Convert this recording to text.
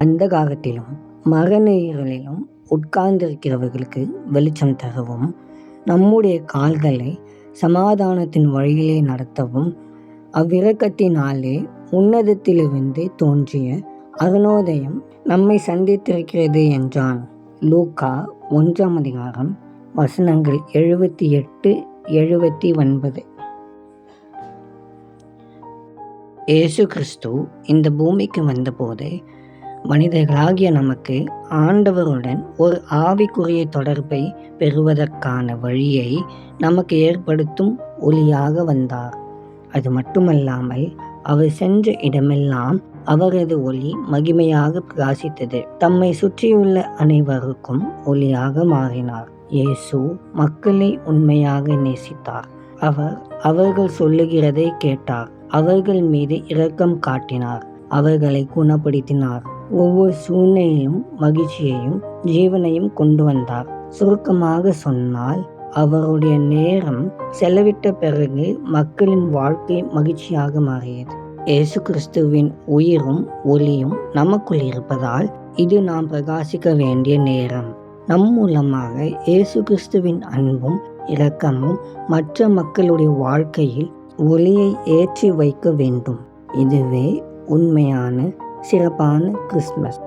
அந்த காலத்திலும் மரண இருளிலும் உட்கார்ந்திருக்கிறவர்களுக்கு வெளிச்சம் தரவும், நம்முடைய கால்களை சமாதானத்தின் வழியிலே நடத்தவும், அவ்விரக்கத்தினாலே உன்னதத்திலிருந்து தோன்றிய அருணோதயம் நம்மை சந்தித்திருக்கிறது என்றான். லூக்கா 1 வசனங்கள் 78-79. இயேசு கிறிஸ்து இந்த பூமிக்கு வந்தபோது மனிதர்களாகிய நமக்கு ஆண்டவருடன் ஒரு ஆவிக்குரிய தொடர்பை பெறுவதற்கான வழியை நமக்கு ஏற்படுத்தும் ஒளியாக வந்தார். அது மட்டுமல்லாமல் அவர் சென்ற இடமெல்லாம் அவரது ஒளி மகிமையாக பிரகாசித்தது. தம்மை சுற்றியுள்ள அனைவருக்கும் ஒளியாக மாறினார். இயேசு மக்களை உண்மையாக நேசித்தார். அவர் அவர்கள் சொல்லுகிறதை கேட்டார். அவர்கள் மீது இரக்கம் காட்டினார். அவர்களை குணப்படுத்தினார். ஒவ்வொரு சூழ்நிலையும் மகிழ்ச்சியையும் ஜீவனையும் கொண்டு வந்தார். சுருக்கமாக சொன்னால், அவருடைய நேரம் செலவிட்ட பிறகு மக்களின் வாழ்க்கை மகிழ்ச்சியாக மாறியது. இயேசு கிறிஸ்துவின் உயிரும் ஒளியும் நமக்குள் இருப்பதால் இது நாம் பிரகாசிக்க வேண்டிய நேரம். நம் மூலமாக இயேசு கிறிஸ்துவின் அன்பும் இரக்கமும் மற்ற மக்களுடைய வாழ்க்கையில் ஒளியை ஏற்றி வைக்க வேண்டும். இதுவே உண்மையான சிறப்பான கிறிஸ்துமஸ்.